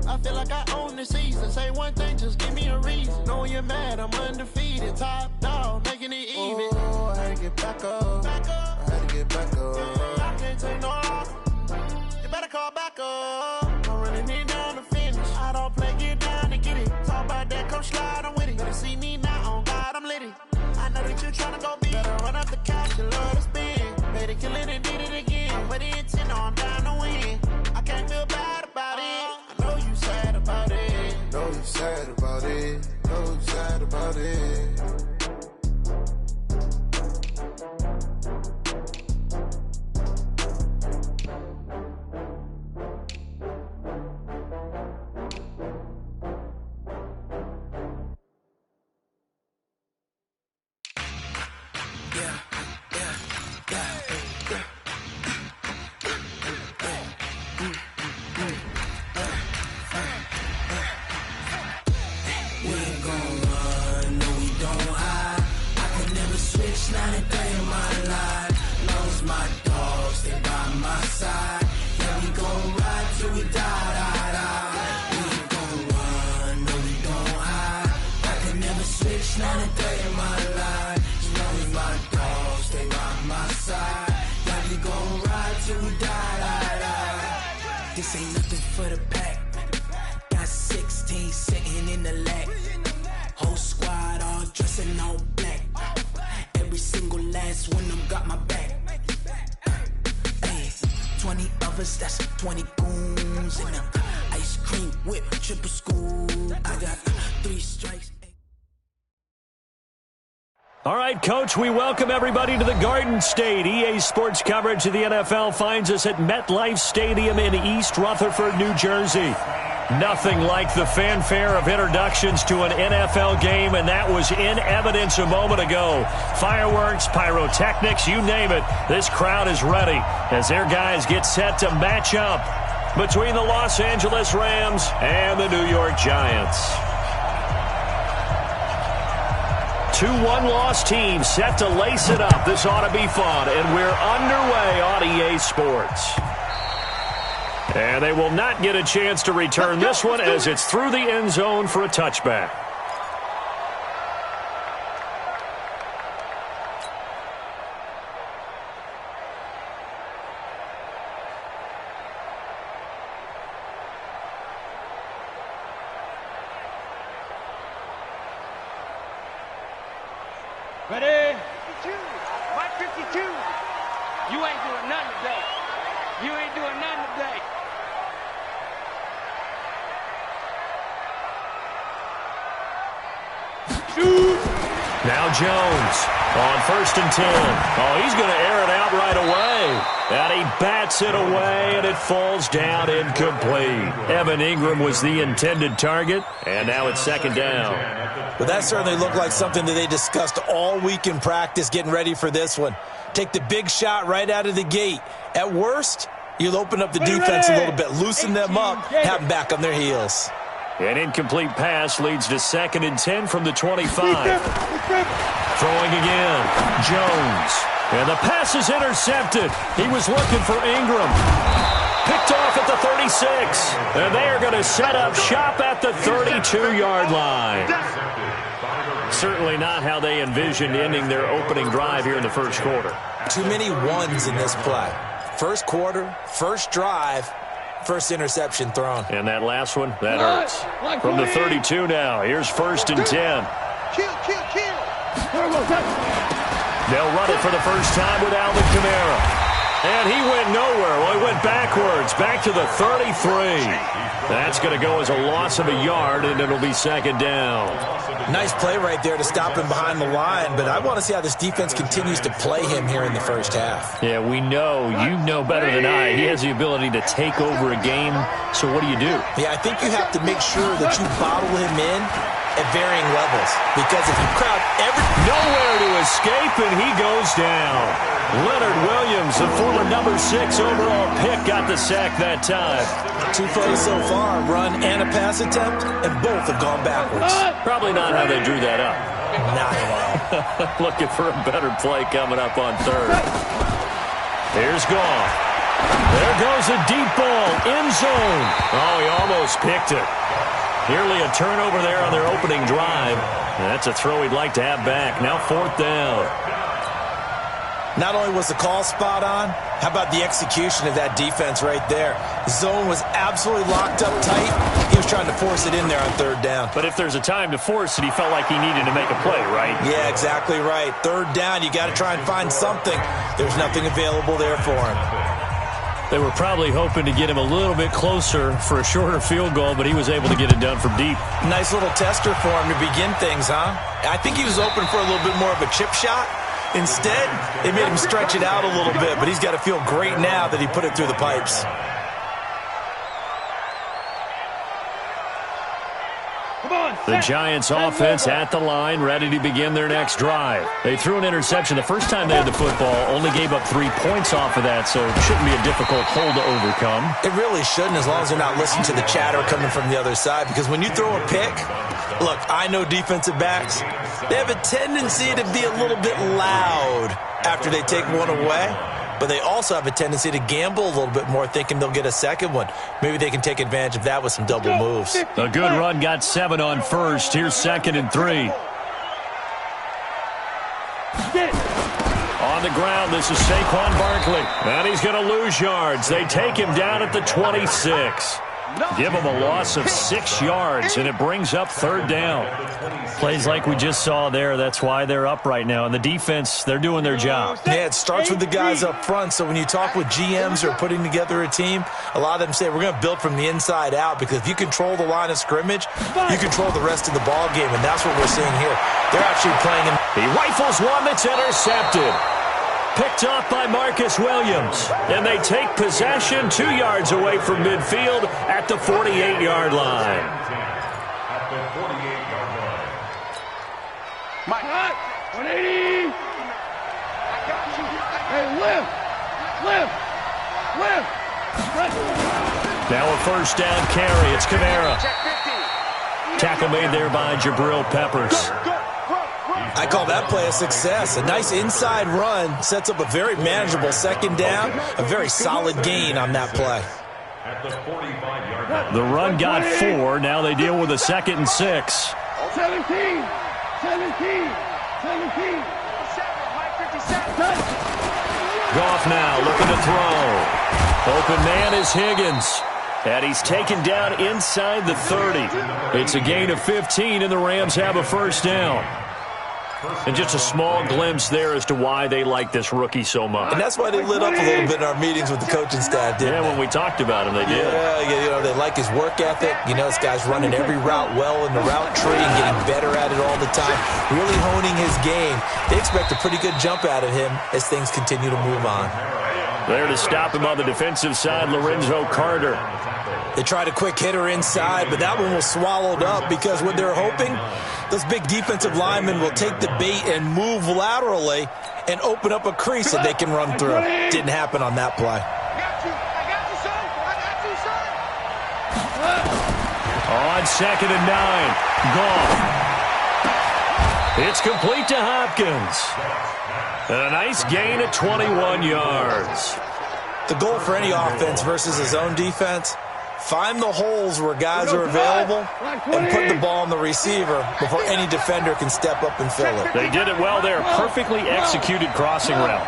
I feel like I own the season. Say one thing, just give me a reason. Know you're mad, I'm undefeated. Top dog, making it even. Oh, I had to get back up. I had to get back up. I can't take no loss. You better call back up. I'm running it down to finish. I don't play, get down to get it. Talk about that, come slide, I'm with it. Better see me now, on God, I'm lit it. I know that you tryna go big. Better run up the cash, you love to spin. Better kill it and did it again. But the intent, I'm down to win. I can't feel bad about it. I know you sad about it. Know you sad about it. Know you sad about it. This ain't nothing for the pack. Got 16 sitting in the lap. Whole squad all dressing all black. Every single last one of them got my back. Hey, 20 of us, that's 20 goons. And a ice cream whip, triple scoop. I got 3 strikes. All right, Coach, we welcome everybody to the Garden State. EA Sports coverage of the NFL finds us at MetLife Stadium in East Rutherford, New Jersey. Nothing like the fanfare of introductions to an NFL game, and that was in evidence a moment ago. Fireworks, pyrotechnics, you name it. This crowd is ready as their guys get set to match up between the Los Angeles Rams and the New York Giants. 2 one-loss teams set to lace it up. This ought to be fun, and we're underway on EA Sports. And they will not get a chance to return this one as it's through the end zone for a touchback. Ready? 52. Mike 52. You ain't doing nothing today. You ain't doing nothing today. Now Jones on 1st and 10. Oh, he's going to air it out right away. And he bats it away, and it falls down incomplete. Evan Ingram was the intended target, and now it's 2nd down. Well, that certainly looked like something that they discussed all week in practice getting ready for this one. Take the big shot right out of the gate. At worst, you'll open up the defense a little bit, loosen them up, have them back on their heels. An incomplete pass leads to 2nd and 10 from the 25. Throwing again, Jones. And the pass is intercepted. He was looking for Ingram. Picked off at the 36. And they are going to set up shop at the 32-yard line. Certainly not how they envisioned ending their opening drive here in the first quarter. Too many ones in this play. First quarter, first drive, first interception thrown. And that last one, that hurts. From the 32 now, here's 1st and 10. They'll run it for the first time with Alvin Kamara. And he went nowhere. Well, he went backwards, back to the 33. That's going to go as a loss of a yard, and it'll be 2nd down. Nice play right there to stop him behind the line, but I want to see how this defense continues to play him here in the first half. Yeah, we know. You know better than I. He has the ability to take over a game, so what do you do? Yeah, I think you have to make sure that you bottle him in at varying levels, because if you crowd nowhere to escape, and he goes down. Leonard Williams, the former number 6 overall pick, got the sack that time. 2 plays so far, run and a pass attempt, and both have gone backwards. Probably not how they drew that up. Not at all. Looking for a better play coming up on 3rd. Here's Goff. There goes a deep ball, end zone. Oh, he almost picked it. Nearly a turnover there on their opening drive. That's a throw he'd like to have back. Now 4th down. Not only was the call spot on, how about the execution of that defense right there? The zone was absolutely locked up tight. He was trying to force it in there on 3rd down. But if there's a time to force it, he felt like he needed to make a play, right? Yeah, exactly right. 3rd down, you got to try and find something. There's nothing available there for him. They were probably hoping to get him a little bit closer for a shorter field goal, but he was able to get it done from deep. Nice little tester for him to begin things, huh? I think he was open for a little bit more of a chip shot. Instead, they made him stretch it out a little bit, but he's got to feel great now that he put it through the pipes. The Giants offense at the line, ready to begin their next drive. They threw an interception the first time they had the football, only gave up 3 points off of that, so it shouldn't be a difficult hole to overcome. It really shouldn't, as long as they're not listening to the chatter coming from the other side, because when you throw a pick, look, I know defensive backs, they have a tendency to be a little bit loud after they take one away. But they also have a tendency to gamble a little bit more, thinking they'll get a second one. Maybe they can take advantage of that with some double moves. A good run got 7 on first. Here's 2nd and 3. On the ground, this is Saquon Barkley. And he's going to lose yards. They take him down at the 26. Give him a loss of 6 yards, and it brings up 3rd down. Plays like we just saw there. That's why they're up right now. And the defense, they're doing their job. Yeah, it starts with the guys up front. So when you talk with GMs who are putting together a team, a lot of them say we're going to build from the inside out, because if you control the line of scrimmage, you control the rest of the ball game, and that's what we're seeing here. They're actually playing in. He rifles one that's intercepted. Picked off by Marcus Williams. And they take possession 2 yards away from midfield at the 48-yard line. Mike, 180. Hey, lift. Now a 1st down carry. It's Kamara. Tackle made there by Jabril Peppers. I call that play a success. A nice inside run sets up a very manageable 2nd down, a very solid gain on that play. The run got 4. Now they deal with a 2nd and 6. 17. Goff now looking to throw. Open man is Higgins. And he's taken down inside the 30. It's a gain of 15, and the Rams have a 1st down. And just a small glimpse there as to why they like this rookie so much. And that's why they lit up a little bit in our meetings with the coaching staff, didn't they? When we talked about him, they did. Yeah, they like his work ethic. This guy's running every route well in the route tree and getting better at it all the time, really honing his game. They expect a pretty good jump out of him as things continue to move on. There to stop him on the defensive side, Lorenzo Carter. They tried a quick hitter inside, but that one was swallowed up, because what they're hoping, those big defensive linemen will take the bait and move laterally and open up a crease that they can run through. Didn't happen on that play. On 2nd and 9, Goff. It's complete to Hopkins. And a nice gain of 21 yards. The goal for any offense versus his own defense, find the holes where guys are available and put the ball on the receiver before any defender can step up and fill it. They did it well there. Perfectly executed crossing route.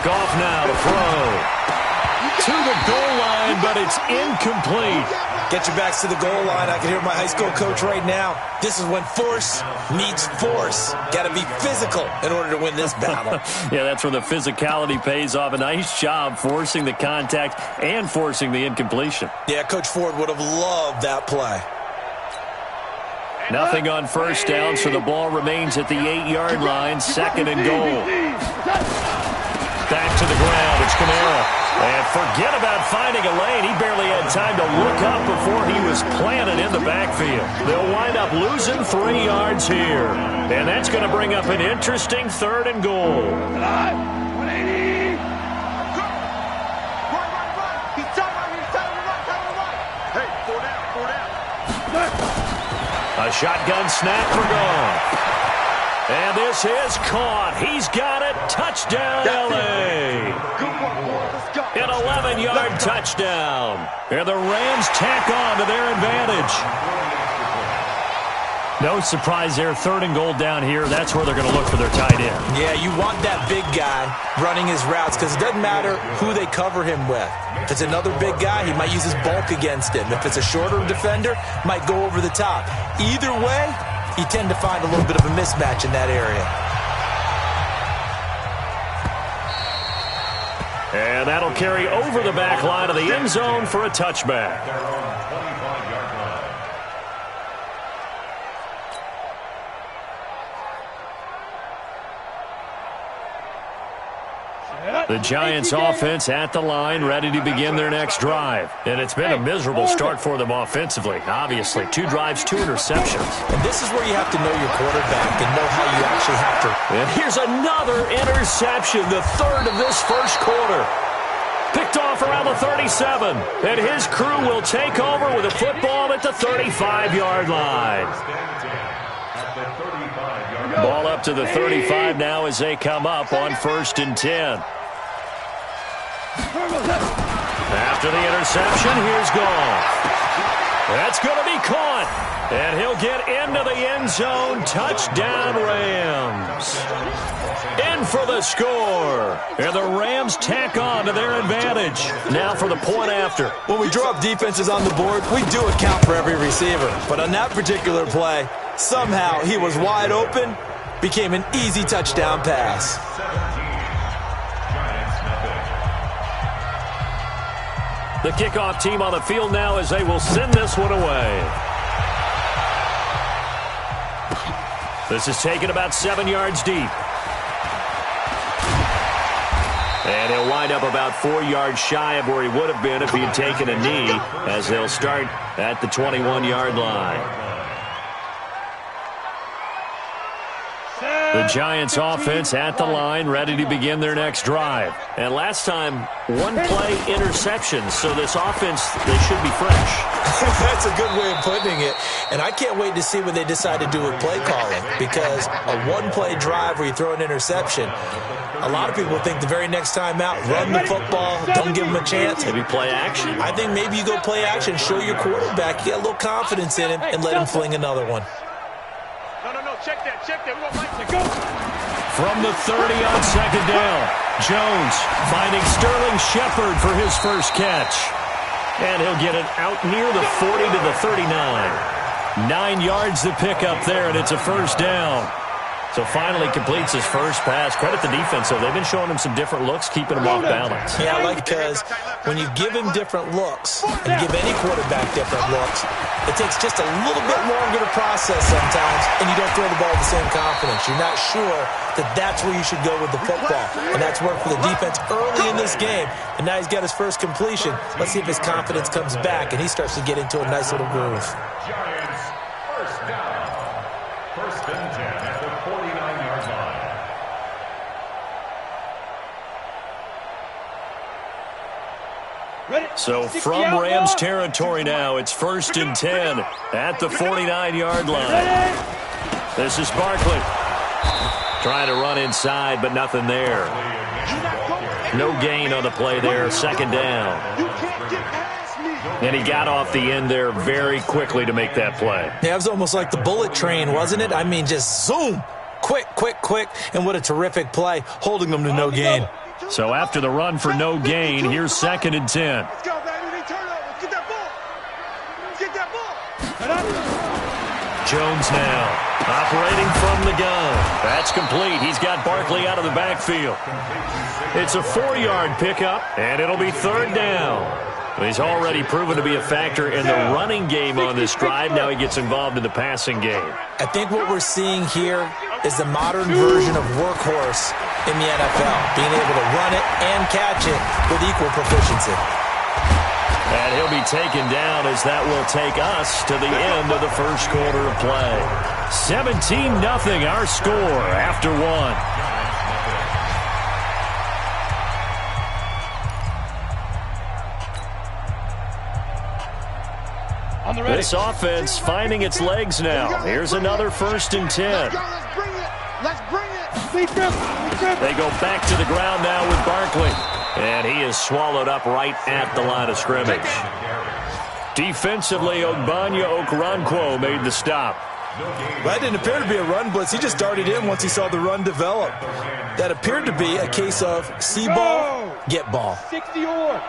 Goff now to throw. To the goal line, but it's incomplete. Get your backs to the goal line. I can hear my high school coach right now. This is when force meets force. Got to be physical in order to win this battle. Yeah, that's where the physicality pays off. A nice job forcing the contact and forcing the incompletion. Yeah, Coach Ford would have loved that play. Nothing on 1st down, so the ball remains at the 8-yard line. 2nd and goal. Back to the ground. It's Kamara. And forget about finding a lane. He barely had time to look up before he was planted in the backfield. They'll wind up losing 3 yards here. And that's going to bring up an interesting 3rd and goal. 180. Hey, 4 down. A shotgun snap for Goff. And this is caught. He's got it. Touchdown, L.A. An 11-yard touchdown. And the Rams tack on to their advantage. No surprise there. 3rd and goal down here. That's where they're going to look for their tight end. Yeah, you want that big guy running his routes because it doesn't matter who they cover him with. If it's another big guy, he might use his bulk against him. If it's a shorter defender, might go over the top. Either way, you tend to find a little bit of a mismatch in that area. And that'll carry over the back line of the end zone for a touchback. The Giants offense at the line, ready to begin their next drive. And it's been a miserable start for them offensively, obviously. 2 drives, 2 interceptions. And this is where you have to know your quarterback and know how you actually have to. And here's another interception, the 3rd of this first quarter. Picked off around the 37. And his crew will take over with a football at the 35-yard line. Ball up to the 35 now as they come up on 1st and 10. After the interception, here's Goff. That's going to be caught. And he'll get into the end zone. Touchdown, Rams. In for the score. And the Rams tack on to their advantage. Now for the point after. When we draw up defenses on the board, we do account for every receiver. But on that particular play, somehow he was wide open, became an easy touchdown pass. The kickoff team on the field now as they will send this one away. This is taken about 7 yards deep. And he'll wind up about 4 yards shy of where he would have been if he had taken a knee, as they'll start at the 21-yard line. The Giants offense at the line, ready to begin their next drive. And last time, 1-play interception, so this offense, they should be fresh. That's a good way of putting it. And I can't wait to see what they decide to do with play calling, because a 1-play drive where you throw an interception, a lot of people think the very next time out, run the football, don't give them a chance. Maybe play action? I think maybe you go play action, show your quarterback, you get a little confidence in him, and let him fling another one. Check that. We want Mike to go. From the 30 on 2nd down, Jones finding Sterling Shepard for his first catch. And he'll get it out near the 40 to the 39. 9 yards to pick up there, and it's a first down. So finally completes his first pass. Credit the defense, though. They've been showing him some different looks, keeping him off balance. Yeah, I like because when you give him different looks and give any quarterback different looks, it takes just a little bit longer to process sometimes, and you don't throw the ball with the same confidence. You're not sure that that's where you should go with the football. And that's worked for the defense early in this game. And now he's got his first completion. Let's see if his confidence comes back and he starts to get into a nice little groove. Giants, first down. 1st and 10 at the 49-yard line. So from Rams territory now, it's 1st and 10 at the 49-yard line. This is Barkley. Trying to run inside, but nothing there. No gain on the play there, 2nd down. And he got off the end there very quickly to make that play. Yeah, it was almost like the bullet train, wasn't it? I mean, just zoom. Quick. And what a terrific play, holding them to no gain. So after the run for no gain, here's 2nd and 10. Let's go, baby. Turn over. Get that ball. Get that ball. Jones now operating from the gun. That's complete. He's got Barkley out of the backfield. It's a 4-yard pickup, and it'll be 3rd down. He's already proven to be a factor in the running game on this drive. Now he gets involved in the passing game. I think what we're seeing here is the modern version of workhorse in the NFL, being able to run it and catch it with equal proficiency. And he'll be taken down as that will take us to the end of the first quarter of play. 17-0 our score after 1. This offense finding its legs now. Here's another 1st and 10. They go back to the ground now with Barkley. And he is swallowed up right at the line of scrimmage. Defensively, Ogbanya Okoronkwo made the stop. That didn't appear to be a run blitz. He just darted in once he saw the run develop. That appeared to be a case of see ball, get ball. 60 or.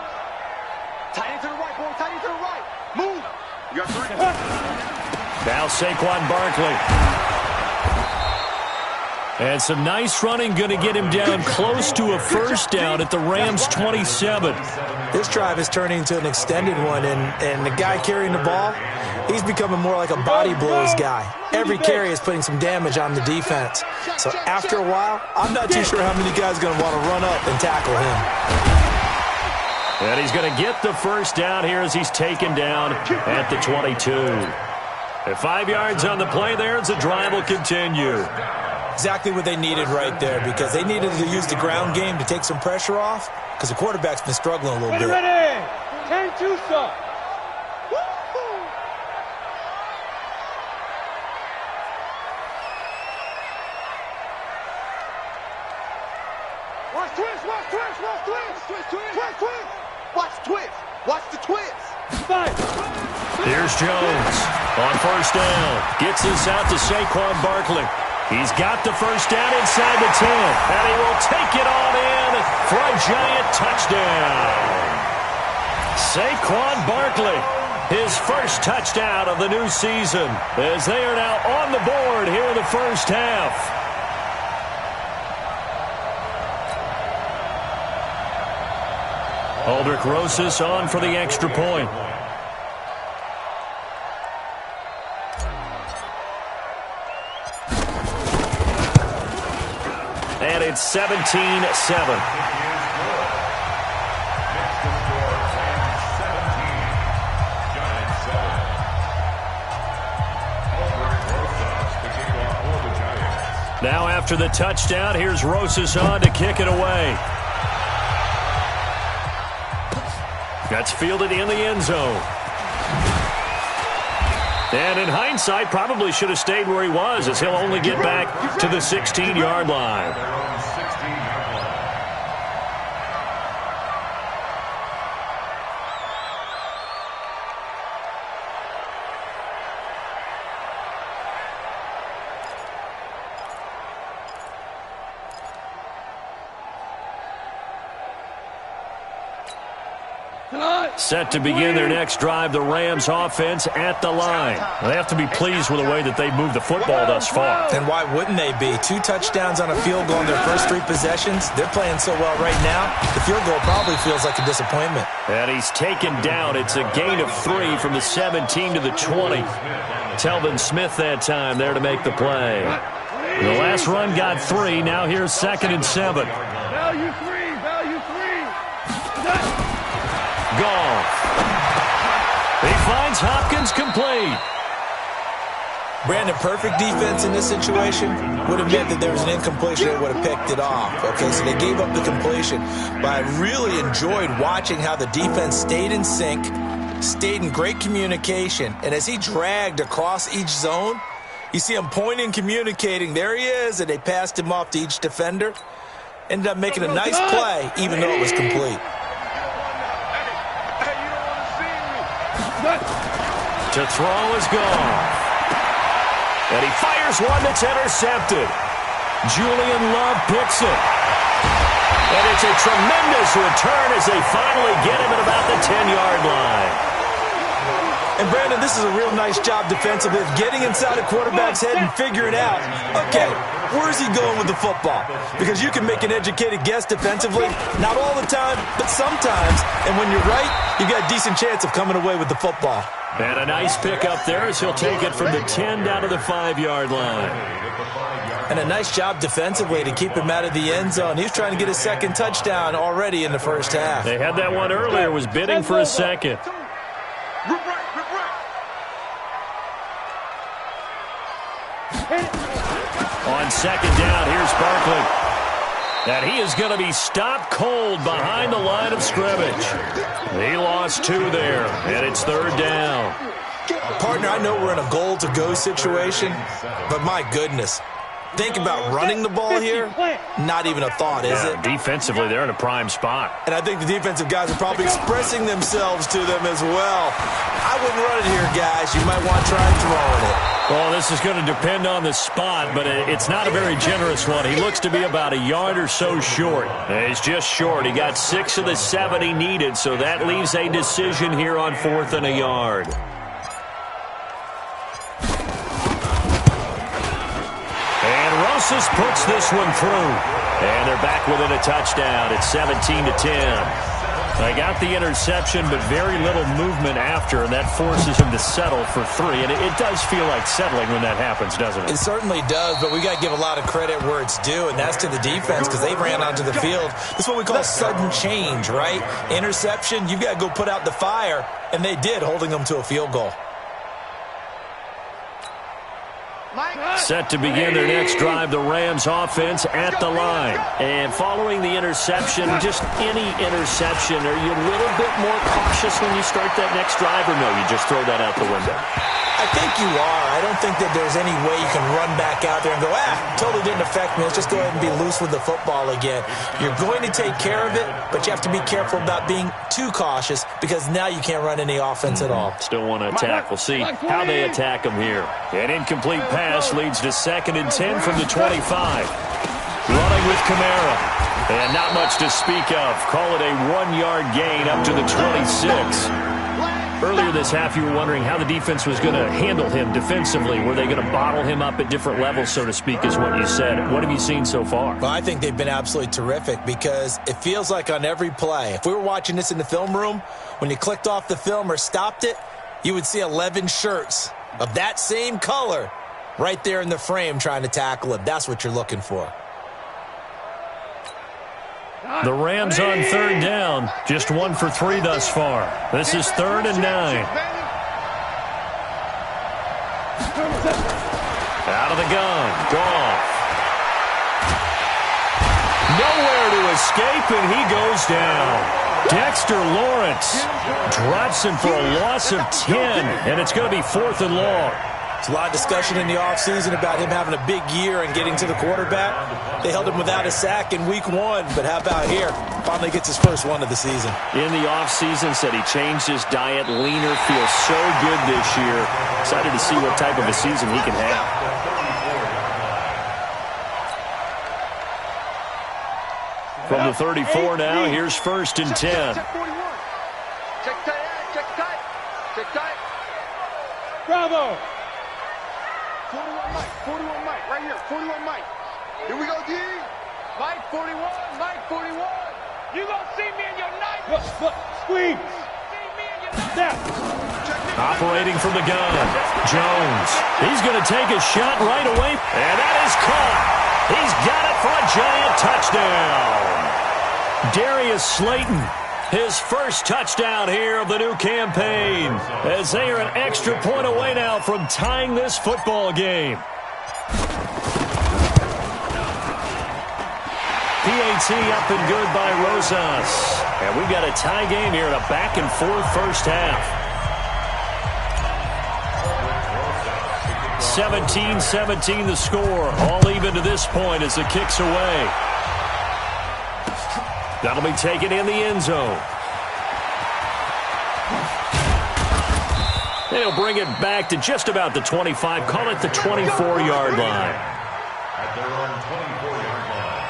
Tight end to the right, boy. Tight end to the right. Move. You got 3. Now Saquon Barkley. And some nice running, going to get him down close to a first down at the Rams' 27. This drive is turning into an extended one, and the guy carrying the ball, he's becoming more like a body blows guy. Every carry is putting some damage on the defense. So after a while, I'm not too sure how many guys are going to want to run up and tackle him. And he's going to get the first down here as he's taken down at the 22. At 5 yards on the play there as the drive will continue. Exactly what they needed right there, because they needed to use the ground game to take some pressure off, because the quarterback's been struggling a little bit. Ready. 10-2, sir. Watch twist, watch twist, watch twist. Twist, twist, twist, twist. Watch twist. Watch the twist. Here's Jones on first down. Gets this out to Saquon Barkley. He's got the first down inside the 10, and he will take it on in for a giant touchdown. Saquon Barkley, his first touchdown of the new season, as they are now on the board here in the first half. Aldrich Rosas on for the extra point. And it's 17-7. Now after the touchdown, here's Rosas on to kick it away. That's fielded in the end zone. And in hindsight, probably should have stayed where he was, as he'll only get back to the 16-yard line. Set to begin their next drive, the Rams offense at the line. They have to be pleased with the way that they've moved the football thus far. And why wouldn't they be? 2 touchdowns on a field goal in their first 3 possessions. They're playing so well right now, the field goal probably feels like a disappointment. And he's taken down. It's a gain of 3 from the 17 to the 20. Telvin Smith that time there to make the play. The last run got 3. Now here's 2nd and 7. Value 3, value 3. Goff. He finds Hopkins complete. Brandon, perfect defense in this situation would have meant that there was an incompletion that would have picked it off. Okay, so they gave up the completion. But I really enjoyed watching how the defense stayed in sync, stayed in great communication, and as he dragged across each zone, you see him pointing, communicating. There he is, and they passed him off to each defender. Ended up making a nice play, even though it was complete. To throw is gone. And he fires one that's intercepted. Julian Love picks it. And it's a tremendous return as they finally get him at about the 10-yard line. And Brandon, this is a real nice job defensively of getting inside a quarterback's head and figuring out, okay, where's he going with the football? Because you can make an educated guess defensively, not all the time, but sometimes. And when you're right, you got a decent chance of coming away with the football. And a nice pick up there as he'll take it from the 10 down to the 5-yard line. And a nice job defensively to keep him out of the end zone. He was trying to get his 2nd touchdown already in the first half. They had that one earlier, was bidding for a 2nd. On 2nd down, here's Barkley. And he is going to be stopped cold behind the line of scrimmage. He lost 2 there, and it's 3rd down. Partner, I know we're in a goal-to-go situation, but my goodness, Think about running the ball here. Not even a thought, is it? Defensively, they're in a prime spot. And I think the defensive guys are probably expressing themselves to them as well. I wouldn't run it here, guys. You might want to try throwing it. Well, this is going to depend on the spot, but it's not a very generous one. He looks to be about a yard or so short. He's just short. He got 6 of the 7 he needed, so that leaves a decision here on 4th and a yard. Rosas puts this one through. And they're back within a touchdown. It's 17-10. They got the interception, but very little movement after, and that forces him to settle for 3. And it does feel like settling when that happens, doesn't it? It certainly does, but we got to give a lot of credit where it's due, and that's to the defense because they ran onto the field. This is what we call sudden change, right? Interception, you've got to go put out the fire, and they did, holding them to a field goal. Set to begin their next drive, the Rams offense at the line. And following the interception, just any interception, are you a little bit more cautious when you start that next drive, or no, you just throw that out the window? I think you are. I don't think that there's any way you can run back out there and go, totally didn't affect me. Let's just go ahead and be loose with the football again. You're going to take care of it, but you have to be careful about being too cautious because now you can't run any offense at all. Still want to attack. We'll see how they attack him here. An incomplete pass leads to 2nd and 10 from the 25. Running with Kamara. And not much to speak of. Call it a 1-yard gain up to the 26. Earlier this half, you were wondering how the defense was going to handle him defensively. Were they going to bottle him up at different levels, so to speak, is what you said. What have you seen so far? Well, I think they've been absolutely terrific because it feels like on every play, if we were watching this in the film room, when you clicked off the film or stopped it, you would see 11 shirts of that same color right there in the frame trying to tackle him. That's what you're looking for. The Rams on 3rd down. Just 1 for 3 thus far. This is 3rd and 9. Out of the gun. Goff. Nowhere to escape, and he goes down. Dexter Lawrence drops him for a loss of 10, and it's going to be 4th and long. There's a lot of discussion in the offseason about him having a big year and getting to the quarterback. They held him without a sack in week 1, but how about here? Finally gets his first one of the season. In the offseason, said he changed his diet, leaner, feels so good this year. Excited to see what type of a season he can have. From the 34 now, here's 1st and 10. Check 41. Check tight. Check tight. Check tight. Bravo. 41 Mike. 41 Mike. Right here. 41 Mike. Here we go, D. Mike 41. Mike 41. You gonna see me in your night. Look. Squeeze. See me in your night. Step. Operating from the gun. Jones. He's going to take a shot right away. And that is caught. He's got it for a giant touchdown. Darius Slayton. His first touchdown here of the new campaign, as they are an extra point away now from tying this football game. PAT up and good by Rosas. And we've got a tie game here in a back-and-forth first half. 17-17 the score. All even to this point as the kick's away. That'll be taken in the end zone. They'll bring it back to just about the 25. Call it the 24-yard line. At their own 24-yard line.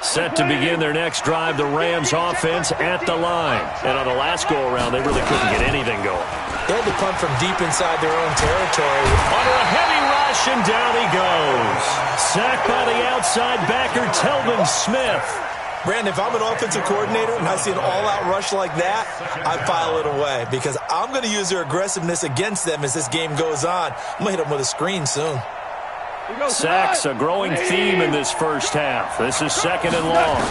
Set to begin their next drive, the Rams offense at the line. And on the last go-around, they really couldn't get anything going. They had to punt from deep inside their own territory. Under a heavy rush, and down he goes. Sacked by the outside backer, Telvin Smith. Brandon, if I'm an offensive coordinator and I see an all-out rush like that, I file it away because I'm going to use their aggressiveness against them as this game goes on. I'm going to hit them with a screen soon. Sacks, a growing theme in this first half. This is 2nd and long.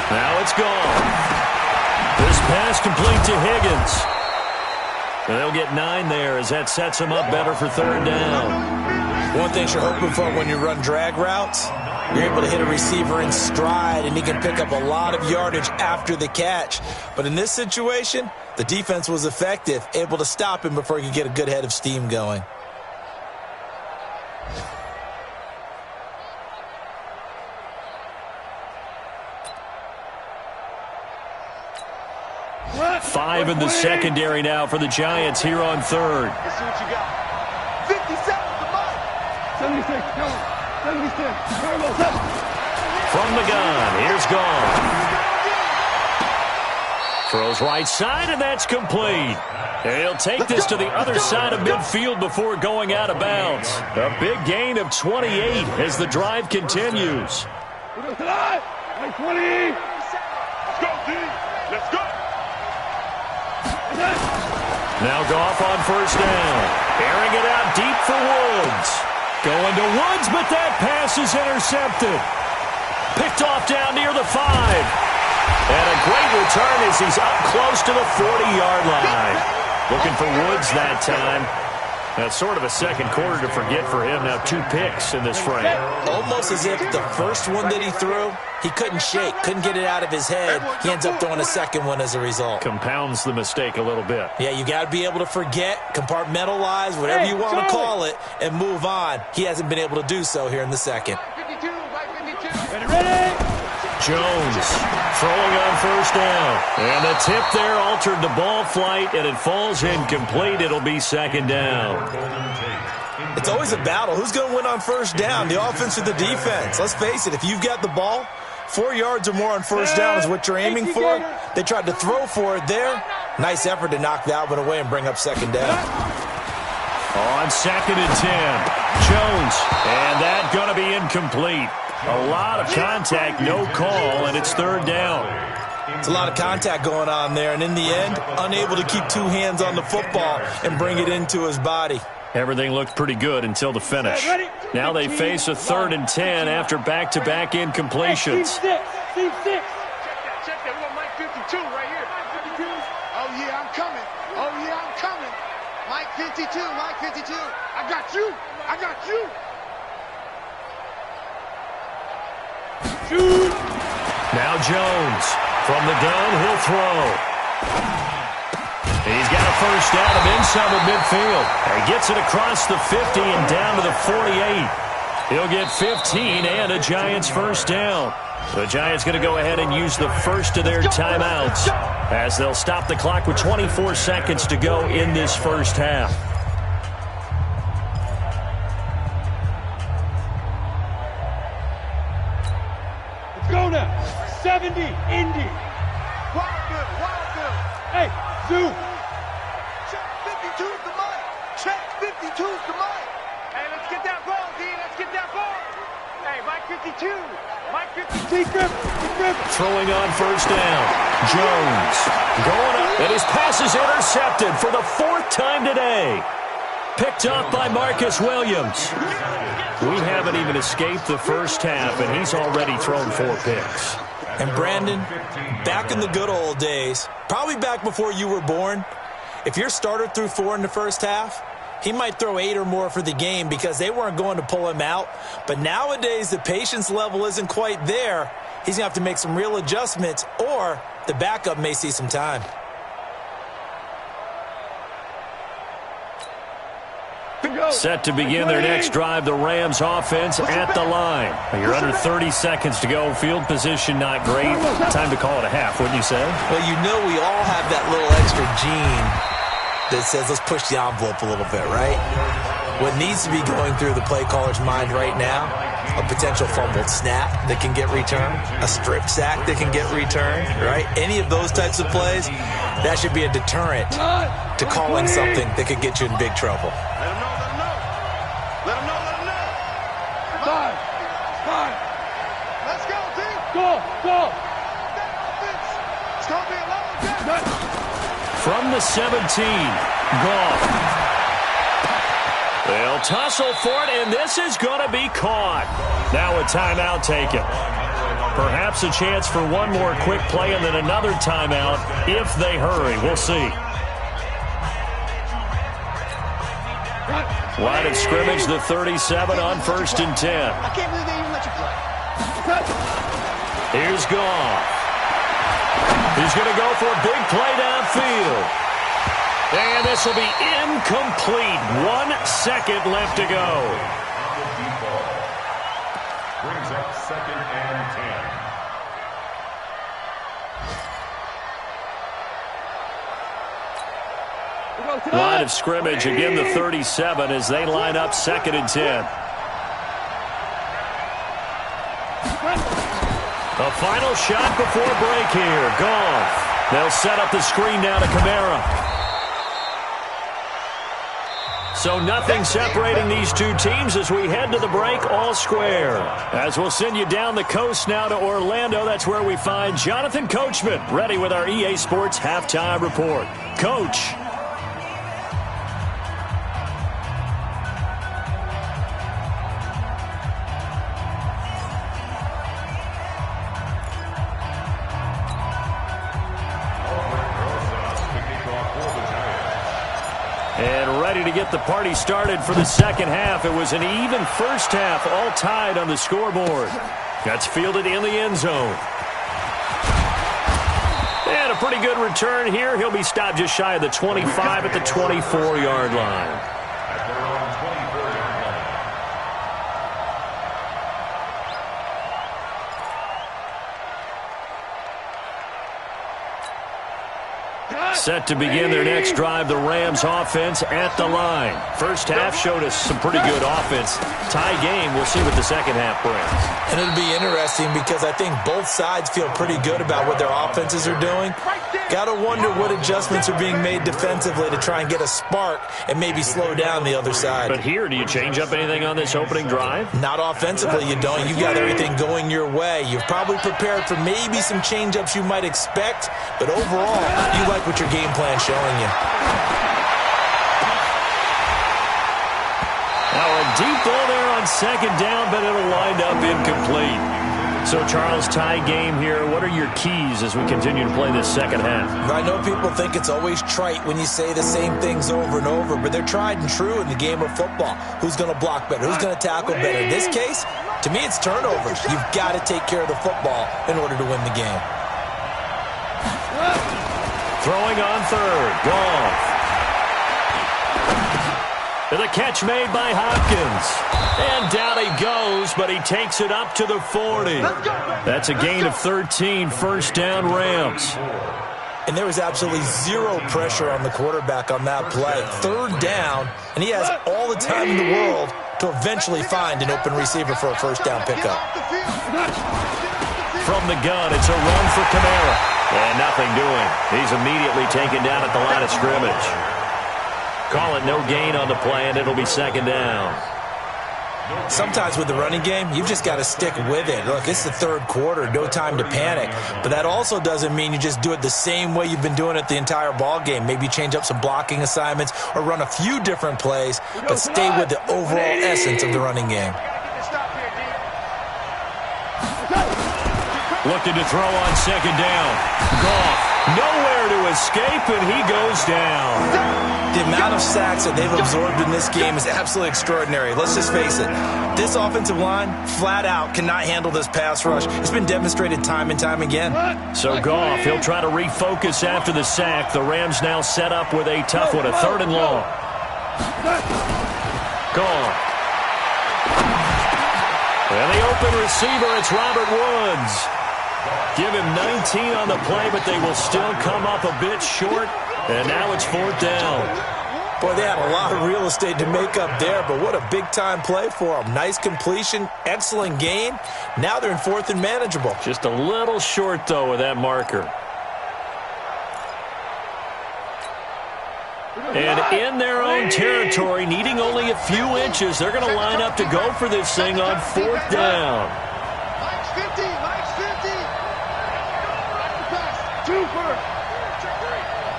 Now it's gone. This pass complete to Higgins. And they'll get 9 there as that sets them up better for third down. One thing you're hoping for when you run drag routes, you're able to hit a receiver in stride, and he can pick up a lot of yardage after the catch. But in this situation, the defense was effective, able to stop him before he could get a good head of steam going. Five in the secondary now for the Giants here on third. Let's see what you got. 57 to Mike. 76, come on. 76, Carlos, up. From the gun, here's Gone. Throws right side, and that's complete. And he'll take this to the other side of midfield before going out of bounds. A big gain of 28 as the drive continues. Like 20. Let's go, D. Let's go. Now Goff on first down. Airing it out deep for Woods. Going to Woods, but that pass is intercepted. Picked off down near the 5. And a great return as he's up close to the 40-yard line. Looking for Woods that time. That's sort of a second quarter to forget for him. Now 2 picks in this frame. Almost as if the first one that he threw, he couldn't shake, couldn't get it out of his head. He ends up throwing a second one as a result. Compounds the mistake a little bit. Yeah, you got to be able to forget, compartmentalize, whatever you want to call it, and move on. He hasn't been able to do so here in the second. 52, Mike 52. Ready? Jones throwing on first down. And the tip there altered the ball flight, and it falls incomplete. It'll be second down. It's always a battle. Who's going to win on first down, the offense or the defense? Let's face it, if you've got the ball, 4 yards or more on first down is what you're aiming for. They tried to throw for it there. Nice effort to knock that one away and bring up second down. On second and 10, Jones, and that going to be incomplete. A lot of contact, no call, and it's third down. It's a lot of contact going on there, and in the end, unable to keep 2 hands on the football and bring it into his body. Everything looked pretty good until the finish. Now they face a third and 10 after back-to-back incompletions. Check that. We got Mike 52 right here. 52. Oh, yeah, I'm coming. Oh, yeah, I'm coming. Mike 52, Mike 52. I got you. I got you. Shoot. Now Jones. From the gun, he'll throw. He's got a first down of inside of midfield. He gets it across the 50 and down to the 48. He'll get 15 and a Giants first down. The Giants going to go ahead and use the first of their timeouts as they'll stop the clock with 24 seconds to go in this first half. Let's go now. 70, Indy. Wild. Hey, Zoo. Check 52's the Mike. Check 52's the Mike. Hey, let's get that ball, D. Let's get that ball. Hey, Mike 52. Mike 52. Throwing on first down. Jones going up, and his pass is intercepted for the 4th time today. Picked up by Marcus Williams. We haven't even escaped the first half, and he's already thrown 4 picks. And Brandon, back in the good old days, probably back before you were born, if your starter threw 4 in the first half, he might throw 8 or more for the game because they weren't going to pull him out. But nowadays, the patience level isn't quite there. He's going to have to make some real adjustments, or the backup may see some time. Set to begin their next drive, the Rams offense at the line. You're under 30 seconds to go. Field position not great. Time to call it a half, wouldn't you say? Well, you know we all have that little extra gene that says let's push the envelope a little bit, right? What needs to be going through the play caller's mind right now, a potential fumbled snap that can get returned, a strip sack that can get returned, right? Any of those types of plays, that should be a deterrent to calling something that could get you in big trouble. Let him know. 5. Let's go, D. Go. It's going to be a long day. From the 17, Goff. They'll tussle for it, and this is going to be caught. Now a timeout taken. Perhaps a chance for one more quick play and then another timeout if they hurry. We'll see. Line of scrimmage, the 37 on 1st and 10. I can't believe they even let you play. Here's Goff. He's going to go for a big play downfield. And this will be incomplete. 1 second left to go. Brings up 2nd and 10. Line of scrimmage, again the 37 as they line up 2nd and 10. A final shot before break here. Goff. They'll set up the screen now to Kamara. So nothing separating these two teams as we head to the break, all square. As we'll send you down the coast now to Orlando, that's where we find Jonathan Coachman, ready with our EA Sports Halftime Report. Coach. And ready to get the party started for the second half. It was an even first half, all tied on the scoreboard. That's fielded in the end zone. And a pretty good return here. He'll be stopped just shy of the 25 at the 24-yard line. At their own 24-yard line. Set to begin their next drive, the Rams offense at the line. First half showed us some pretty good offense. Tie game, we'll see what the second half brings. And it'll be interesting because I think both sides feel pretty good about what their offenses are doing. Got to wonder what adjustments are being made defensively to try and get a spark and maybe slow down the other side. But here, do you change up anything on this opening drive? Not offensively, you don't. You've got everything going your way. You've probably prepared for maybe some change-ups you might expect, but overall, you like what your game plan showing you. Now a deep ball there on second down, but it'll wind up incomplete. So, Charles, tie game here. What are your keys as we continue to play this second half? I know people think it's always trite when you say the same things over and over, but they're tried and true in the game of football. Who's going to block better? Who's going to tackle better? In this case, to me, it's turnovers. You've got to take care of the football in order to win the game. Throwing on third. Goff. The catch made by Hopkins. And down he goes, but he takes it up to the 40. That's a gain of 13, first down Rams. And there was absolutely zero pressure on the quarterback on that play. Third down, and he has all the time in the world to eventually find an open receiver for a first down pickup. From the gun, it's a run for Kamara. And nothing doing. He's immediately taken down at the line of scrimmage. Call it no gain on the play, and it'll be second down. Sometimes with the running game, you've just got to stick with it. Look, it's the third quarter, no time to panic. But that also doesn't mean you just do it the same way you've been doing it the entire ball game. Maybe change up some blocking assignments or run a few different plays, but stay with the overall essence of the running game. Looking to throw on second down. Goff, nowhere to escape, and he goes down. The amount of sacks that they've absorbed in this game is absolutely extraordinary. Let's just face it. This offensive line, flat out, cannot handle this pass rush. It's been demonstrated time and time again. So Goff, he'll try to refocus after the sack. The Rams now set up with a tough one, a third and long. Goff. And the open receiver, it's Robert Woods. Give him 19 on the play, but they will still come up a bit short. And now it's fourth down. Boy, they had a lot of real estate to make up there, but what a big-time play for them. Nice completion, excellent gain. Now they're in fourth and manageable. Just a little short, though, with that marker. And in their own territory, needing only a few inches, they're going to line up to go for this thing on fourth down. Mike's 50, Mike's 50. Two first.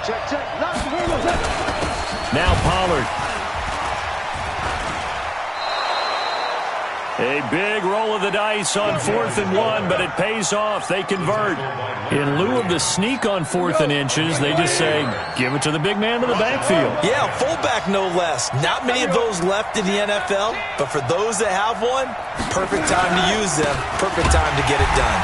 Check, check. Now Pollard. A big roll of the dice on 4th and 1, but it pays off. They convert. In lieu of the sneak on 4th and inches, they just say, give it to the big man in the backfield. Yeah, fullback no less. Not many of those left in the NFL, but for those that have one, perfect time to use them. Perfect time to get it done.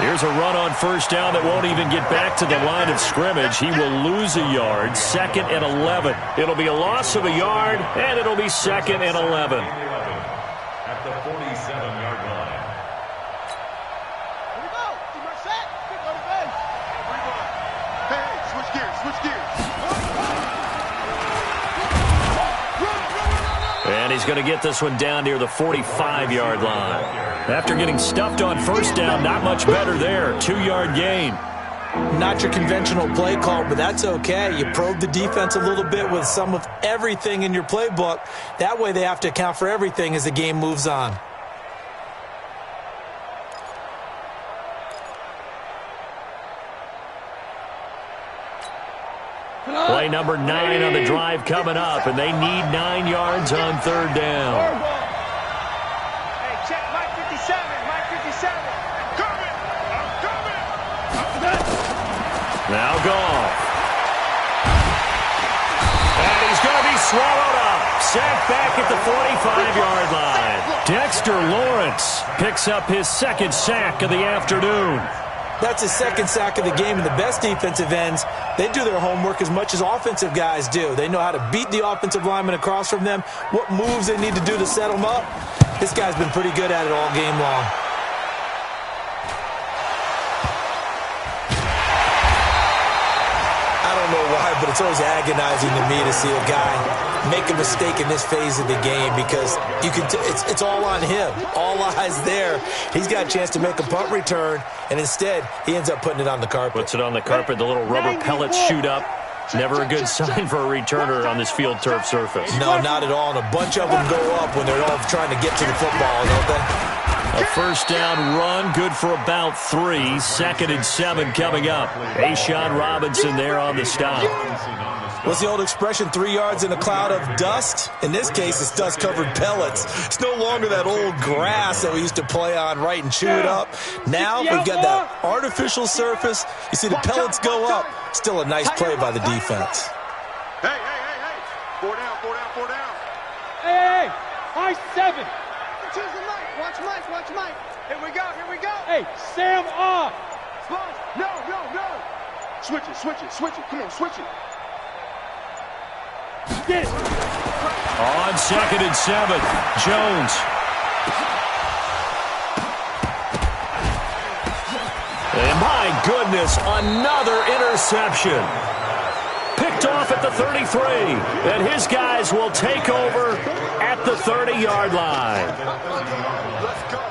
Here's a run on 1st down that won't even get back to the line of scrimmage. He will lose a yard, 2nd and 11. It'll be a loss of a yard, and it'll be 2nd and 11. At the 47-yard line. Here we go. See my set. Go to base. Hey, switch gears. Switch gears. And he's going to get this one down near the 45-yard line. After getting stuffed on 1st down, not much better there. 2-yard gain. Not your conventional play call, but that's okay. You probe the defense a little bit with some of everything in your playbook. That way they have to account for everything as the game moves on. Play number 9 on the drive coming up, and they need 9 yards on 3rd down. Hey, check Mike 57. Mike 57. I'm coming. Now Goff. And he's going to be swallowed up. Sacked back at the 45-yard line. Dexter Lawrence picks up his 2nd sack of the afternoon. That's his 2nd sack of the game, and the best defensive ends, they do their homework as much as offensive guys do. They know how to beat the offensive lineman across from them, what moves they need to do to set them up. This guy's been pretty good at it all game long. I don't know why, but it's always agonizing to me to see a guy make a mistake in this phase of the game because you can it's all on him. All eyes there. He's got a chance to make a punt return, and instead he ends up putting it on the carpet. Puts it on the carpet. The little rubber pellets shoot up. Never a good sign for a returner on this field turf surface. No, not at all. And a bunch of them go up when they're all trying to get to the football, don't they? A 1st down run, good for about 3. 2nd and 7 coming up. A'Shawn Robinson there on the stop. What's the old expression, 3 yards in a cloud of dust? In this case, it's dust-covered pellets. It's no longer that old grass that we used to play on, right, and chew it up. Now we've got that artificial surface. You see the pellets go up. Still a nice play by the defense. Hey. 4 down. Hey, high 7. Watch Mike. Here we go. Hey, Sam off. No. Switch it. Come on, switch it. Get it. On 2nd and 7, Jones. And my goodness, another interception. Picked off at the 33, and his guys will take over at the 30-yard line. Let's go.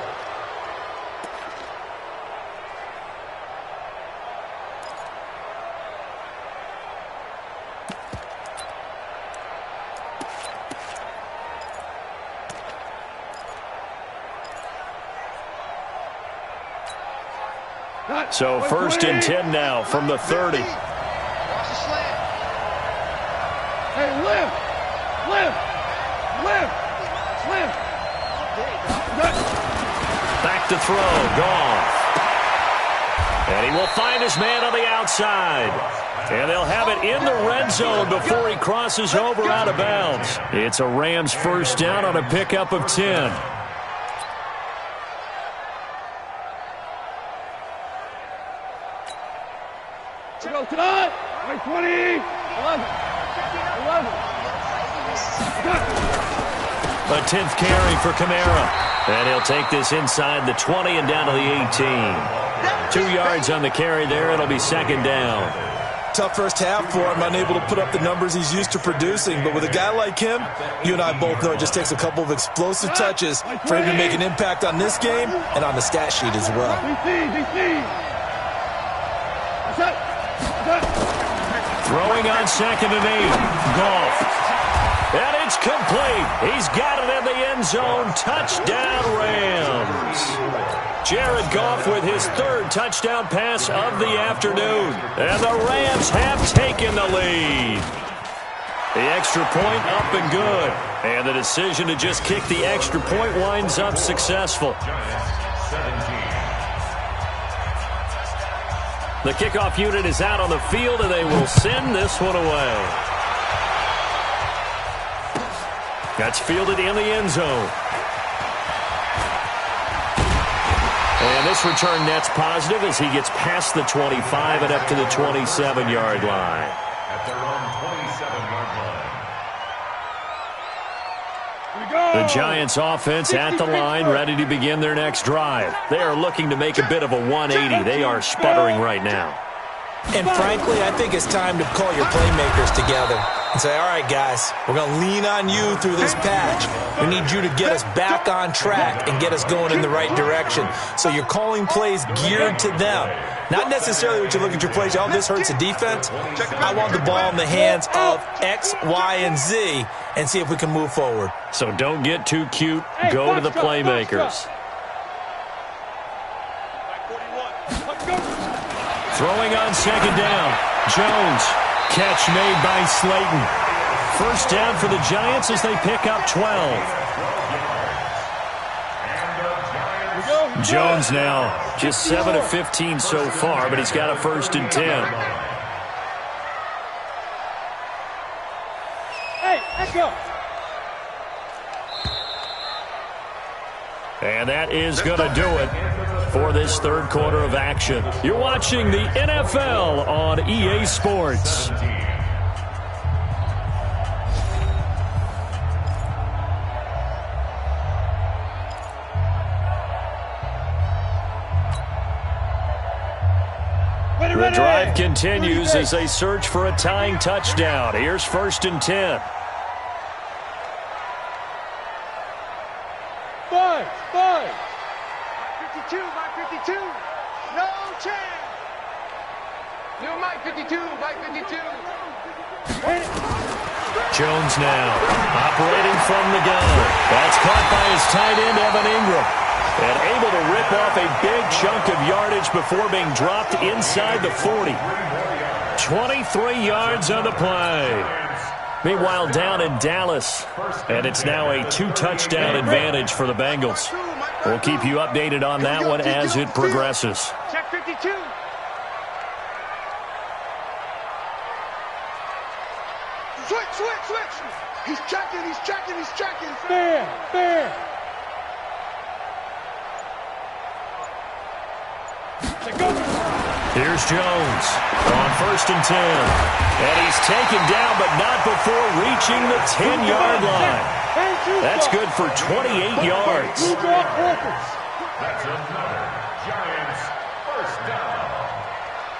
So 1st and 10 now from the 30. Watch the slant. Hey, lift. Back to throw, Goff. And he will find his man on the outside. And they'll have it in the red zone before he crosses over out of bounds. It's a Rams 1st down on a pickup of 10. Go tonight. 20. 11. A 10th carry for Kamara. And he'll take this inside the 20 and down to the 18. 2 yards on the carry there. It'll be 2nd down. Tough first half for him, unable to put up the numbers he's used to producing. But with a guy like him, you and I both know it just takes a couple of explosive touches for him to make an impact on this game and on the stat sheet as well. Throwing on 2nd and 8. Goff. And it's complete. He's got it in the end zone. Touchdown, Rams. Jared Goff with his 3rd touchdown pass of the afternoon. And the Rams have taken the lead. The extra point up and good. And the decision to just kick the extra point winds up successful. The kickoff unit is out on the field, and they will send this one away. That's fielded in the end zone. And this return net's positive as he gets past the 25 and up to the 27-yard line. At their own 27-yard line. The Giants offense at the line, ready to begin their next drive. They are looking to make a bit of a 180. They are sputtering right now. And frankly, I think it's time to call your playmakers together and say, all right, guys, we're going to lean on you through this patch. We need you to get us back on track and get us going in the right direction. So you're calling plays geared to them. Not necessarily what you look at your plays, oh, this hurts the defense. I want the ball in the hands of X, Y, and Z and see if we can move forward. So don't get too cute. Go to the playmakers. Throwing on second down. Jones. Catch made by Slayton. First down for the Giants as they pick up 12. Jones now just 7 of 15 so far, but he's got a 1st and 10. Hey, let's go. And that is going to do it for this third quarter of action. You're watching the NFL on EA Sports. The drive continues as they search for a tying touchdown. Here's 1st and 10. 5. 52, Mike 52. No chance. New Mike 52, Mike 52. Jones now operating from the gun. That's caught by his tight end, Evan Ingram. And able to rip off a big chunk of yardage before being dropped inside the 40. 23 yards on the play. Meanwhile, down in Dallas, and it's now a 2-touchdown advantage for the Bengals. We'll keep you updated on that one as it progresses. Check 52. Switch. He's checking. Fair. Here's Jones on 1st and 10. And he's taken down, but not before reaching the 10-yard line. That's good for 28 yards. That's another Giants 1st down.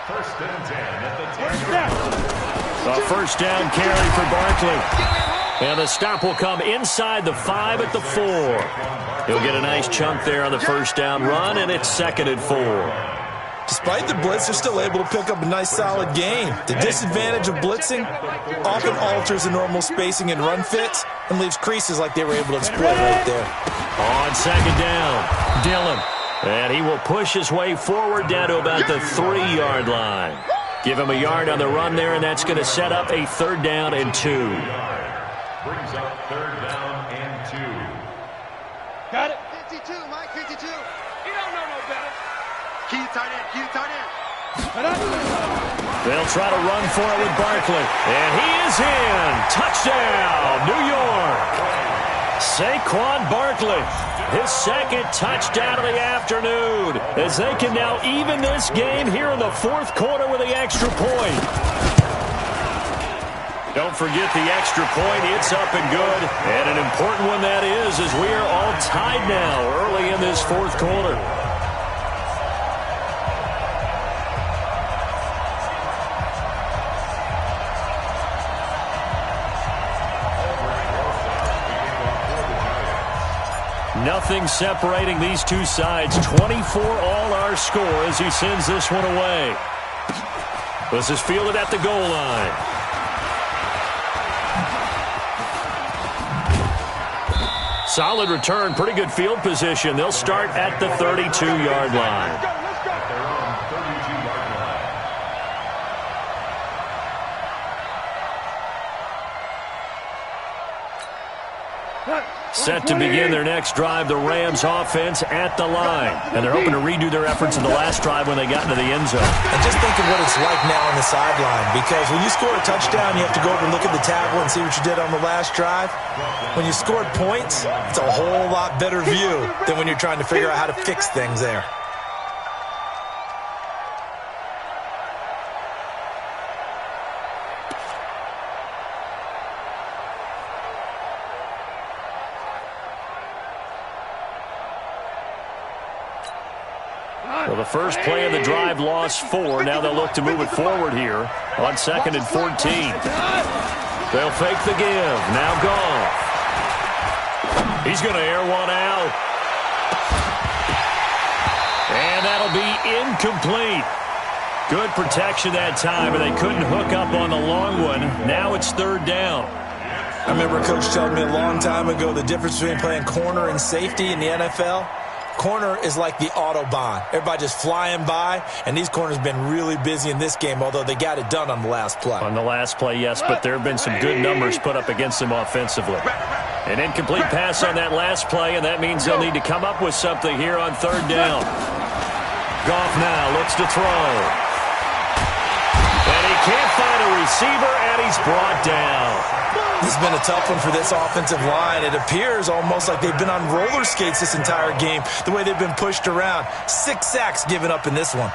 1st and 10 at the 10-yard line. A 1st down carry for Barkley. And the stop will come inside the 5 at the 4. He'll get a nice chunk there on the 1st down run, and it's 2nd and 4. Despite the blitz, they're still able to pick up a nice, solid gain. The disadvantage of blitzing often alters the normal spacing and run fits and leaves creases like they were able to exploit right there. On 2nd down, Dillon. And he will push his way forward down to about the 3-yard line. Give him a yard on the run there, and that's going to set up a 3rd down and 2. Brings up 3rd down and 2. Got it. 52, Mike 52. He don't know no better. Key tight end. They'll try to run for it with Barkley. And he is in. Touchdown, New York. Saquon Barkley, his 2nd touchdown of the afternoon, as they can now even this game here in the 4th quarter with the extra point. Don't forget the extra point. It's up and good. And an important one that is, as we are all tied now early in this 4th quarter. Nothing separating these two sides. 24 all our score as he sends this one away. This is fielded at the goal line. Solid return, pretty good field position. They'll start at the 32-yard line. Set to begin their next drive, the Rams offense at the line. And they're hoping to redo their efforts in the last drive when they got into the end zone. And just think of what it's like now on the sideline, because when you score a touchdown, you have to go over and look at the tackle and see what you did on the last drive. When you scored points, it's a whole lot better view than when you're trying to figure out how to fix things there. Well, the first play of the drive lost 4. Now they'll look to move it forward here on 2nd and 14. They'll fake the give. Now Goff. He's going to air one out. And that'll be incomplete. Good protection that time, and they couldn't hook up on the long one. Now it's 3rd down. I remember a coach telling me a long time ago the difference between playing corner and safety in the NFL. Corner is like the Autobahn. Everybody just flying by, and these corners have been really busy in this game, although they got it done on the last play. On the last play, yes, but there have been some good numbers put up against them offensively. An incomplete pass on that last play, and that means they'll need to come up with something here on 3rd down. Goff now looks to throw. And he can't find a receiver, and he's brought down. This has been a tough one for this offensive line. It appears almost like they've been on roller skates this entire game, the way they've been pushed around. 6 sacks given up in this one.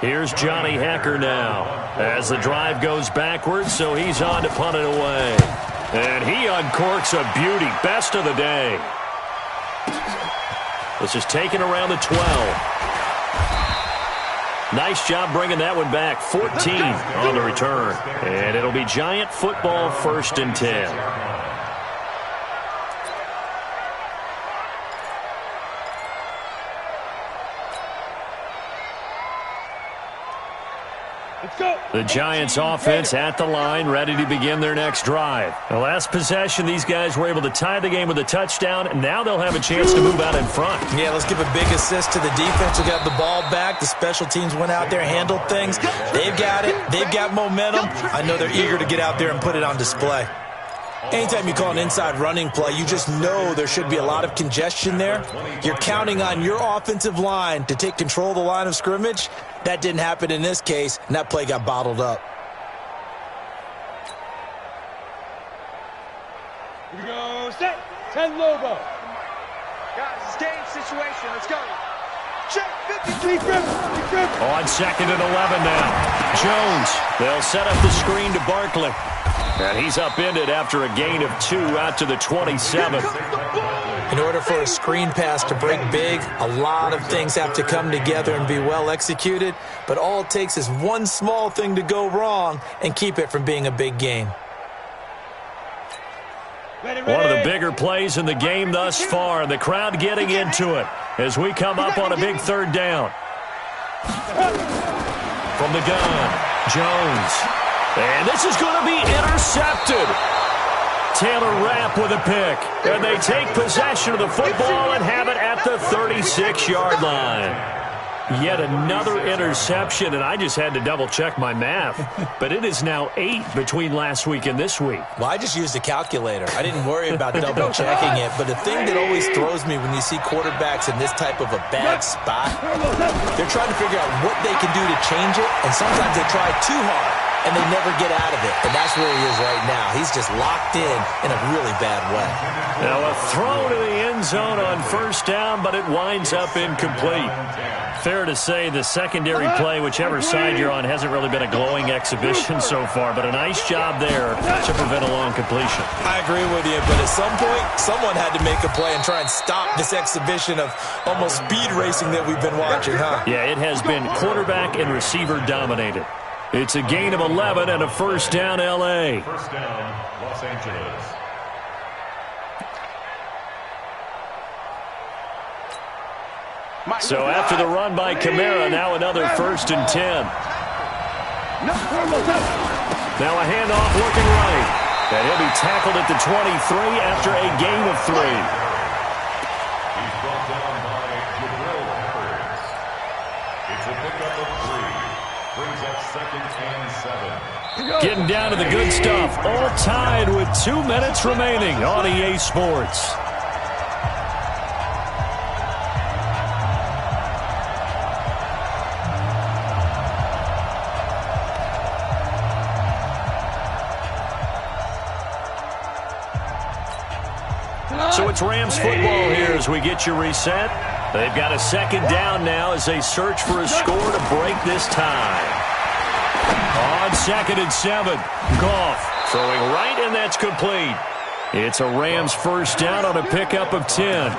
Here's Johnny Hacker now as the drive goes backwards, so he's on to punt it away. And he uncorks a beauty. Best of the day. This is taken around the 12. Nice job bringing that one back. 14 on the return. And it'll be Giant football, 1st and 10. The Giants offense at the line, ready to begin their next drive. The last possession, these guys were able to tie the game with a touchdown, and now they'll have a chance to move out in front. Yeah, let's give a big assist to the defense who got the ball back. The special teams went out there, handled things. They've got it. They've got momentum. I know they're eager to get out there and put it on display. Anytime you call an inside running play, you just know there should be a lot of congestion there. You're counting on your offensive line to take control of the line of scrimmage. That didn't happen in this case, and that play got bottled up. Here we go, set, 10 logo. Guys, it's game situation. Let's go. Check, 50. On 2nd and 11 now. Jones, they'll set up the screen to Barkley. And he's upended after a gain of 2 out to the 27. In order for a screen pass to break big, a lot of things have to come together and be well executed. But all it takes is one small thing to go wrong and keep it from being a big game. One of the bigger plays in the game thus far. The crowd getting into it as we come up on a big 3rd down. From the gun, Jones. And this is going to be intercepted. Taylor Rapp with a pick. And they take possession of the football and have it at the 36-yard line. Yet another interception, and I just had to double-check my math. But it is now 8 between last week and this week. Well, I just used a calculator. I didn't worry about double-checking it. But the thing that always throws me when you see quarterbacks in this type of a bad spot, they're trying to figure out what they can do to change it, and sometimes they try too hard, and they never get out of it. And that's where he is right now. He's just locked in a really bad way. Now a throw to the end zone on 1st down, but it winds up incomplete. Fair to say the secondary play, whichever side you're on, hasn't really been a glowing exhibition so far, but a nice job there to prevent a long completion. I agree with you, but at some point, someone had to make a play and try and stop this exhibition of almost speed racing that we've been watching, huh? Yeah, it has been quarterback and receiver dominated. It's a gain of 11 and a 1st down, L.A. 1st down, Los Angeles. So after the run by Kamara, now another 1st and 10. Now a handoff looking right. And he'll be tackled at the 23 after a gain of 3. He's brought down by Jabril Peppers. It's a pickup of 3. brings up 2nd and 7. Getting down to the good stuff. All tied with 2 minutes remaining on EA Sports. So it's Rams football here as we get you reset. They've got a 2nd down now as they search for a score to break this tie. On 2nd and 7, Goff throwing right, and that's complete. It's a Rams 1st down on a pickup of 10.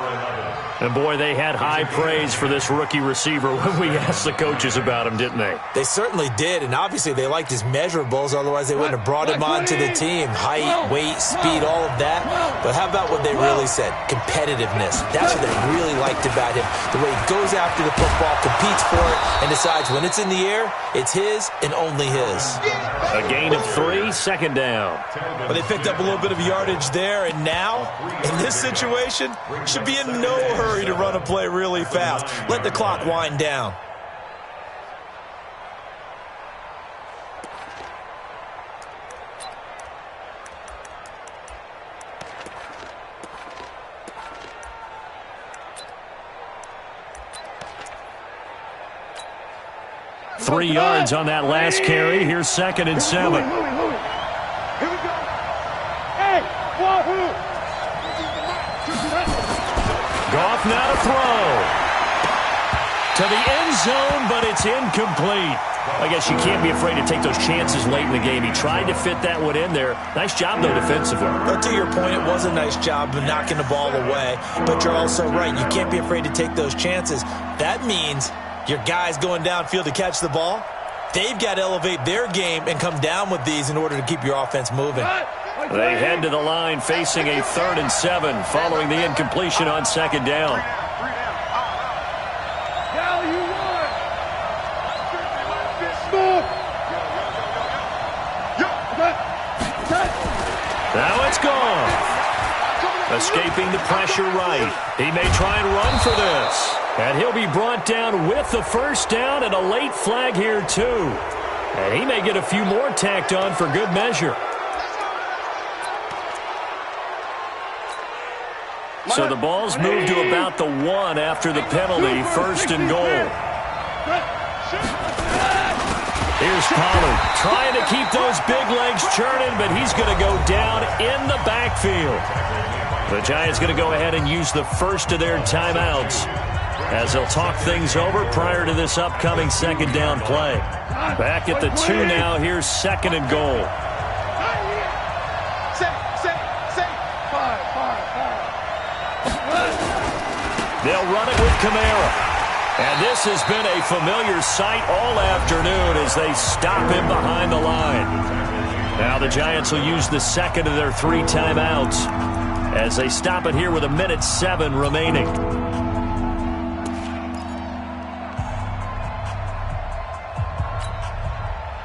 And, boy, they had high praise for this rookie receiver when we asked the coaches about him, didn't they? They certainly did, and obviously they liked his measurables. Otherwise, they wouldn't have brought him onto the team. Height, weight, speed, all of that. But how about what they really said? Competitiveness. That's what they really liked about him. The way he goes after the football, competes for it, and decides when it's in the air, it's his and only his. A gain of 3, 2nd down. Well, they picked up a little bit of yardage there, and now, in this situation, should be in no hurry to run a play really fast. Let the clock wind down. Three yards on that last carry. Here's 2nd and 7. Here we go. Hey, Goff now to throw. To the end zone, but it's incomplete. I guess you can't be afraid to take those chances late in the game. He tried to fit that one in there. Nice job, though, defensively. But to your point, it was a nice job of knocking the ball away. But you're also right. You can't be afraid to take those chances. That means your guys going downfield to catch the ball, they've got to elevate their game and come down with these in order to keep your offense moving. They head to the line facing a 3rd and 7 following the incompletion on 2nd down. Now it's gone. Escaping the pressure right. He may try and run for this. And he'll be brought down with the 1st down and a late flag here, too. And he may get a few more tacked on for good measure. So the ball's moved to about the 1 after the penalty, 1st and goal. Here's Pollard trying to keep those big legs churning, but he's going to go down in the backfield. The Giants going to go ahead and use the first of their timeouts as they'll talk things over prior to this upcoming 2nd down play. Back at the 2 now. Here's 2nd and goal. They'll run it with Kamara. And this has been a familiar sight all afternoon as they stop him behind the line. Now the Giants will use the 2nd of their 3 timeouts as they stop it here with 1:07 remaining.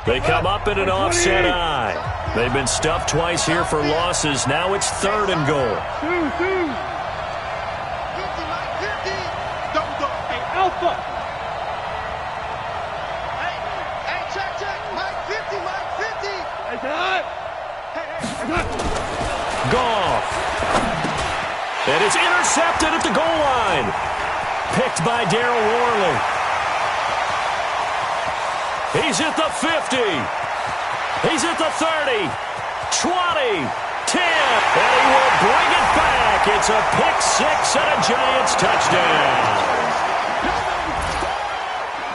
They come up in an offset eye. They've been stuffed twice here for losses. Now it's 3rd and goal. Alpha. Hey, check. Mike 50. Goff. And it's intercepted at the goal line. Picked by Darryl Worley. He's at the 50. He's at the 30. 20. 10. And he will bring it back. It's a pick 6 and a Giants touchdown.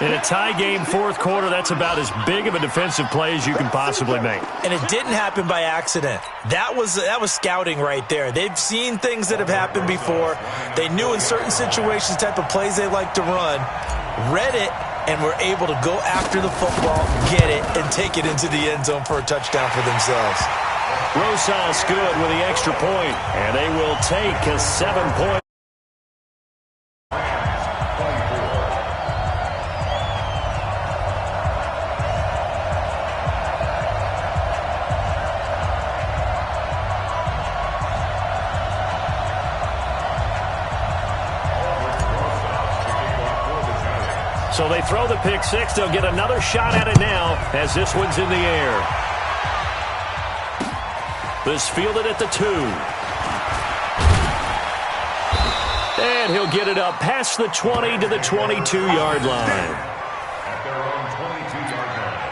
In a tie game, 4th quarter, that's about as big of a defensive play as you can possibly make. And it didn't happen by accident. That was scouting right there. They've seen things that have happened before. They knew in certain situations the type of plays they like to run, read it, and were able to go after the football, get it, and take it into the end zone for a touchdown for themselves. Rosas good with the extra point, and they will take a 7-point. So they throw the pick six. They'll get another shot at it now as this one's in the air. This fielded at the 2. And he'll get it up past the 20 to the 22-yard line. At their own 22-yard line.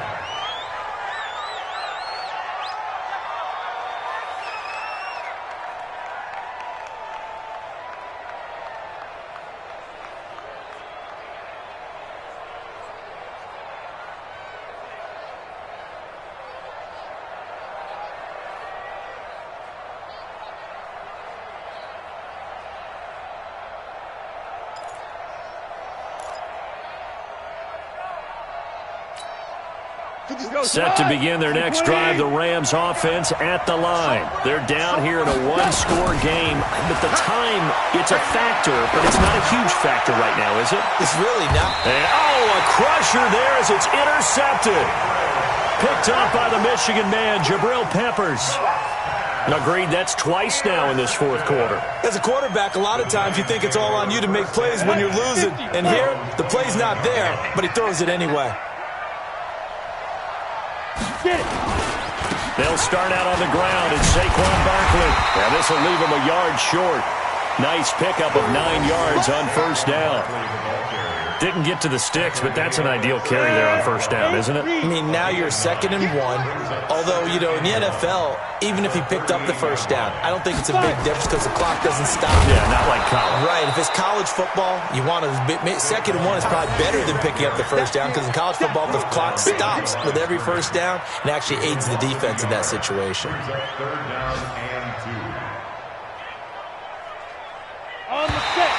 Set to begin their next drive, the Rams offense at the line. They're down here in a one-score game, but the time, it's a factor, but it's not a huge factor right now, is it? It's really not. And, a crusher there as it's intercepted. Picked up by the Michigan man, Jabril Peppers. Agreed, that's twice now in this fourth quarter. As a quarterback, a lot of times you think it's all on you to make plays when you're losing. And here, the play's not there, but he throws it anyway. They'll start out on the ground, and Saquon Barkley. And this will leave him a yard short. Nice pickup of 9 yards on first down. Didn't get to the sticks, but that's an ideal carry there on first down, isn't it? I mean, now you're 2nd and 1. Although, in the NFL, even if he picked up the first down, I don't think it's a big difference because the clock doesn't stop. Yeah, not like college. Right. If it's college football, you want to 2nd and 1 is probably better than picking up the first down because in college football, the clock stops with every first down and actually aids the defense in that situation. 3rd down and 2. On the set.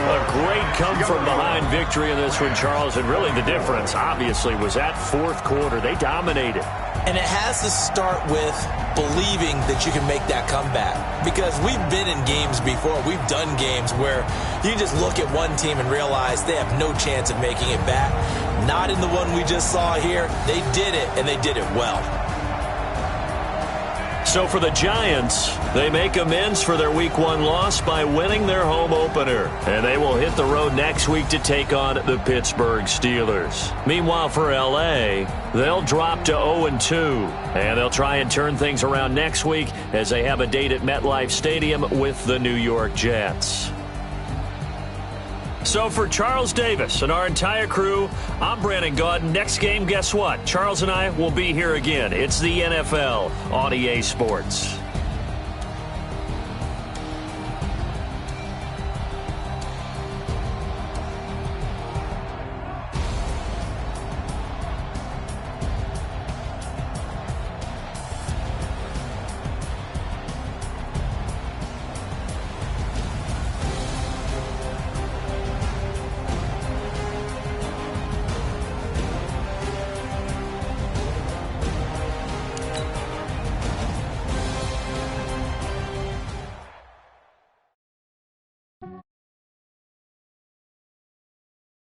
A great come-from-behind victory in this one, Charles, and really the difference, obviously, was that fourth quarter. They dominated. And it has to start with believing that you can make that comeback. Because we've been in games before. We've done games where you just look at one team and realize they have no chance of making it back. Not in the one we just saw here. They did it, and they did it well. So for the Giants, they make amends for their Week 1 loss by winning their home opener. And they will hit the road next week to take on the Pittsburgh Steelers. Meanwhile, for L.A., they'll drop to 0-2. And they'll try and turn things around next week as they have a date at MetLife Stadium with the New York Jets. So for Charles Davis and our entire crew, I'm Brandon Gaudin. Next game, guess what? Charles and I will be here again. It's the NFL on EA Sports.